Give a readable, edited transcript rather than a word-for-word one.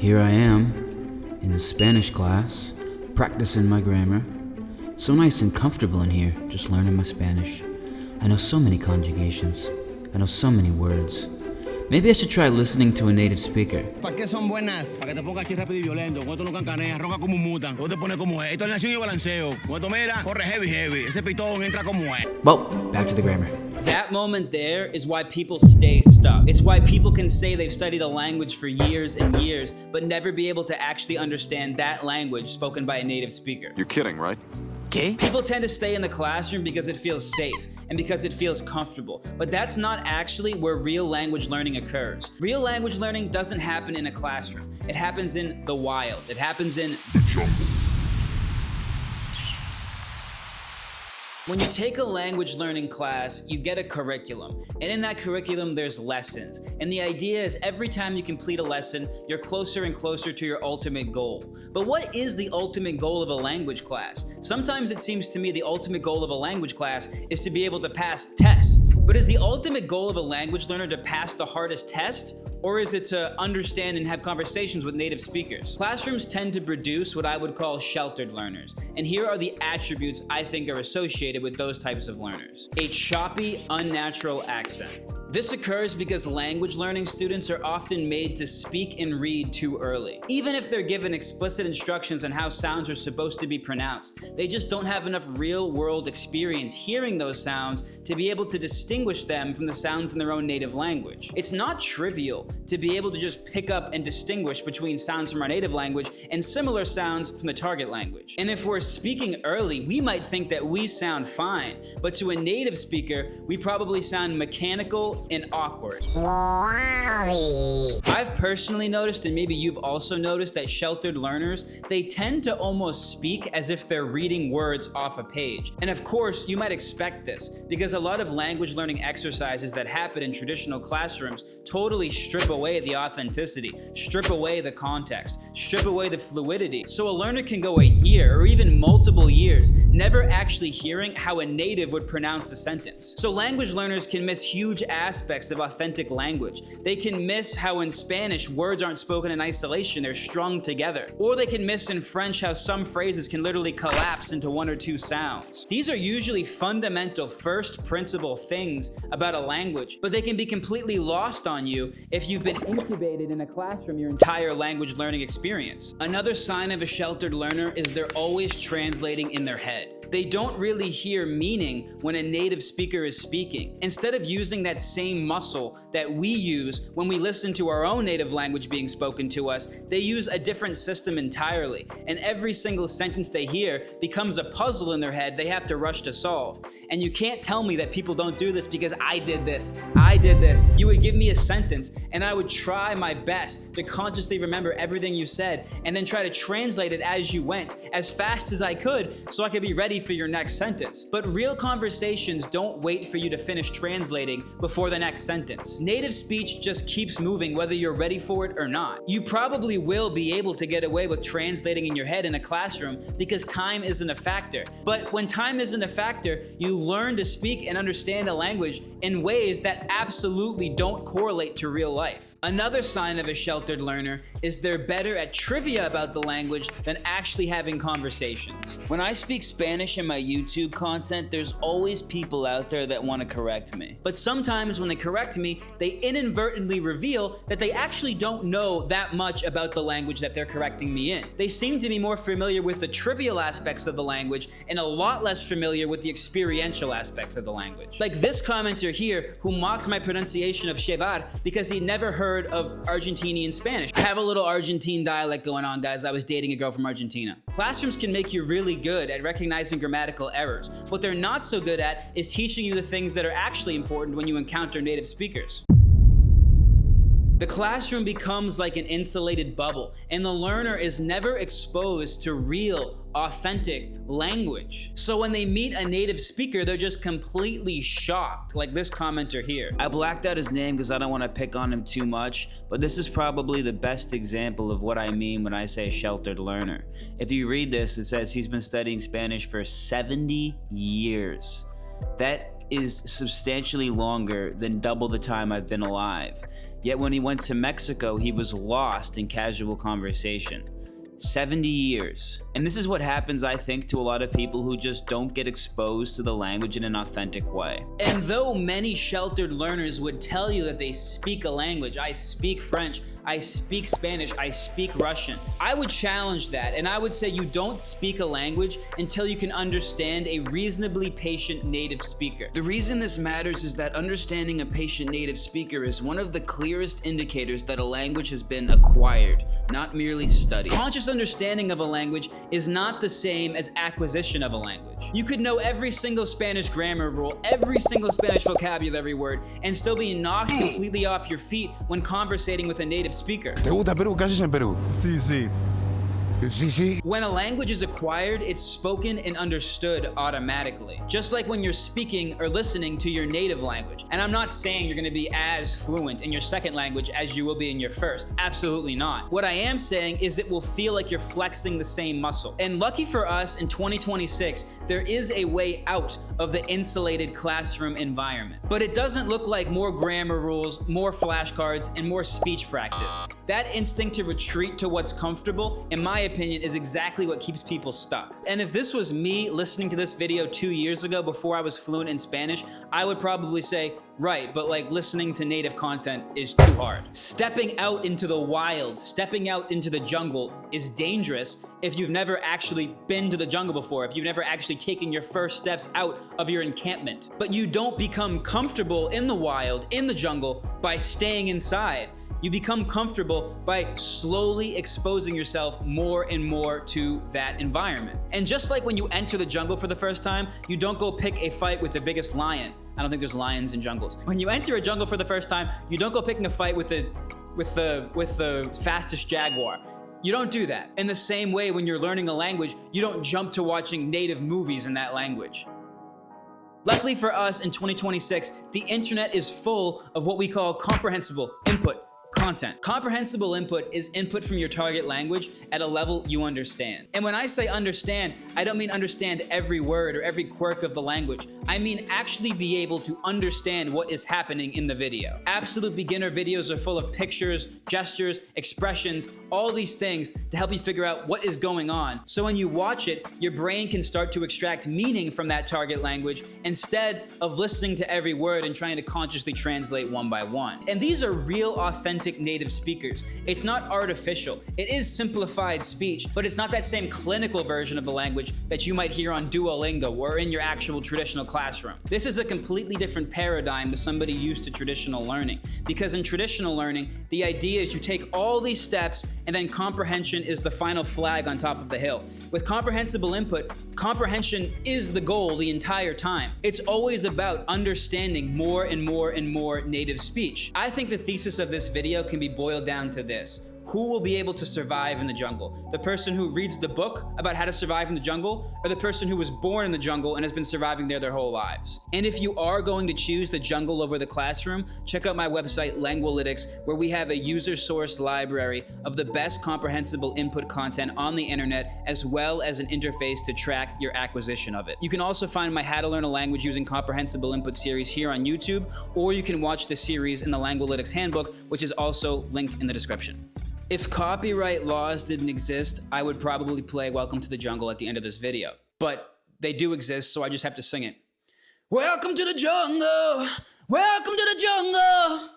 Here I am, in the Spanish class, practicing my grammar. So nice and comfortable in here, just learning my Spanish. I know so many conjugations. I know so many words. Maybe I should try listening to a native speaker. ¿Para qué son buenas? Para que te pongas rápido y violento. Cuando tú no cancaneas, ronca como un mutan. Cuando te pones como es. Esto es nación y balanceo. Cuando mira, corre heavy. Ese pitón entra como es. Well, back to the grammar. That moment there is why people stay stuck. It's why people can say they've studied a language for years and years, but never be able to actually understand that language spoken by a native speaker. You're kidding, right? Okay. People tend to stay in the classroom because it feels safe and because it feels comfortable. But that's not actually where real language learning occurs. Real language learning doesn't happen in a classroom. It happens in the wild. It happens in the jungle. When you take a language learning class, you get a curriculum. And in that curriculum, there's lessons. And the idea is every time you complete a lesson, you're closer and closer to your ultimate goal. But what is the ultimate goal of a language class? Sometimes it seems to me the ultimate goal of a language class is to be able to pass tests. But is the ultimate goal of a language learner to pass the hardest test? Or is it to understand and have conversations with native speakers? Classrooms tend to produce what I would call sheltered learners. And here are the attributes I think are associated with those types of learners. A choppy, unnatural accent. This occurs because language learning students are often made to speak and read too early. Even if they're given explicit instructions on how sounds are supposed to be pronounced, they just don't have enough real-world experience hearing those sounds to be able to distinguish them from the sounds in their own native language. It's not trivial to be able to just pick up and distinguish between sounds from our native language and similar sounds from the target language. And if we're speaking early, we might think that we sound fine, but to a native speaker, we probably sound mechanical and awkward. I've personally noticed, and maybe you've also noticed, that sheltered learners, they tend to almost speak as if they're reading words off a page. And of course, you might expect this, because a lot of language learning exercises that happen in traditional classrooms totally strip away the authenticity, strip away the context, strip away the fluidity. So a learner can go a year or even multiple years never actually hearing how a native would pronounce a sentence. So language learners can miss huge aspects of authentic language. They can miss how in Spanish words aren't spoken in isolation, they're strung together. Or they can miss in French how some phrases can literally collapse into one or two sounds. These are usually fundamental first principle things about a language, but they can be completely lost on you if you've been incubated in a classroom your entire language learning experience. Another sign of a sheltered learner is they're always translating in their head. They don't really hear meaning when a native speaker is speaking. Instead of using that same muscle that we use when we listen to our own native language being spoken to us, they use a different system entirely. And every single sentence they hear becomes a puzzle in their head they have to rush to solve. And you can't tell me that people don't do this because I did this. You would give me a sentence and I would try my best to consciously remember everything you said and then try to translate it as you went as fast as I could so I could be ready for your next sentence. But real conversations don't wait for you to finish translating before the next sentence. Native speech just keeps moving whether you're ready for it or not. You probably will be able to get away with translating in your head in a classroom because time isn't a factor. But when time isn't a factor, you learn to speak and understand a language in ways that absolutely don't correlate to real life. Another sign of a sheltered learner is they're better at trivia about the language than actually having conversations. When I speak Spanish in my YouTube content, there's always people out there that want to correct me. But sometimes when they correct me, they inadvertently reveal that they actually don't know that much about the language that they're correcting me in. They seem to be more familiar with the trivial aspects of the language and a lot less familiar with the experiential aspects of the language. Like this commenter here who mocked my pronunciation of chevar because he'd never heard of Argentinian Spanish. I have a little Argentine dialect going on, guys. I was dating a girl from Argentina. Classrooms can make you really good at recognizing grammatical errors. What they're not so good at is teaching you the things that are actually important when you encounter native speakers. The classroom becomes like an insulated bubble, and the learner is never exposed to real, authentic language. So when they meet a native speaker, they're just completely shocked, like this commenter here. I blacked out his name because I don't want to pick on him too much, but this is probably the best example of what I mean when I say sheltered learner. If you read this, it says he's been studying Spanish for 70 years. That is substantially longer than double the time I've been alive. Yet when he went to Mexico, he was lost in casual conversation. 70 years. And this is what happens, I think, to a lot of people who just don't get exposed to the language in an authentic way. And though many sheltered learners would tell you that they speak a language, I speak French, I speak Spanish, I speak Russian, I would challenge that, and I would say you don't speak a language until you can understand a reasonably patient native speaker. The reason this matters is that understanding a patient native speaker is one of the clearest indicators that a language has been acquired, not merely studied. Conscious understanding of a language is not the same as acquisition of a language. You could know every single Spanish grammar rule, every single Spanish vocabulary word, and still be knocked completely off your feet when conversating with a native speaker. ¿Te gusta Perú? ¿Qué haces en Perú? Sí, sí. Sí, sí. When a language is acquired, it's spoken and understood automatically. Just like when you're speaking or listening to your native language. And I'm not saying you're gonna be as fluent in your second language as you will be in your first. Absolutely not. What I am saying is it will feel like you're flexing the same muscle. And lucky for us, in 2026, there is a way out of the insulated classroom environment. But it doesn't look like more grammar rules, more flashcards, and more speech practice. That instinct to retreat to what's comfortable, in my opinion, is exactly what keeps people stuck. And if this was me listening to this video 2 years ago before I was fluent in Spanish, I would probably say, right, but like listening to native content is too hard. Stepping out into the wild, stepping out into the jungle is dangerous if you've never actually been to the jungle before, if you've never actually taken your first steps out of your encampment. But you don't become comfortable in the wild, in the jungle, by staying inside. You become comfortable by slowly exposing yourself more and more to that environment. And just like when you enter the jungle for the first time, you don't go pick a fight with the biggest lion. I don't think there's lions in jungles. When you enter a jungle for the first time, you don't go picking a fight with the fastest jaguar. You don't do that. In the same way, when you're learning a language, you don't jump to watching native movies in that language. Luckily for us, in 2026, the internet is full of what we call comprehensible input content. Comprehensible input is input from your target language at a level you understand. And when I say understand, I don't mean understand every word or every quirk of the language. I mean actually be able to understand what is happening in the video. Absolute beginner videos are full of pictures, gestures, expressions, all these things to help you figure out what is going on. So when you watch it, your brain can start to extract meaning from that target language instead of listening to every word and trying to consciously translate one by one. And these are real, authentic native speakers. It's not artificial. It is simplified speech, but it's not that same clinical version of the language that you might hear on Duolingo or in your actual traditional classroom. This is a completely different paradigm to somebody used to traditional learning, because in traditional learning, the idea is you take all these steps and then comprehension is the final flag on top of the hill. With comprehensible input, comprehension is the goal the entire time. It's always about understanding more and more and more native speech. I think the thesis of this video can be boiled down to this. Who will be able to survive in the jungle? The person who reads the book about how to survive in the jungle, or the person who was born in the jungle and has been surviving there their whole lives? And if you are going to choose the jungle over the classroom, check out my website, Lengualytics, where we have a user-sourced library of the best comprehensible input content on the internet, as well as an interface to track your acquisition of it. You can also find my How to Learn a Language Using Comprehensible Input series here on YouTube, or you can watch the series in the Lengualytics handbook, which is also linked in the description. If copyright laws didn't exist, I would probably play Welcome to the Jungle at the end of this video. But they do exist, so I just have to sing it. Welcome to the jungle! Welcome to the jungle!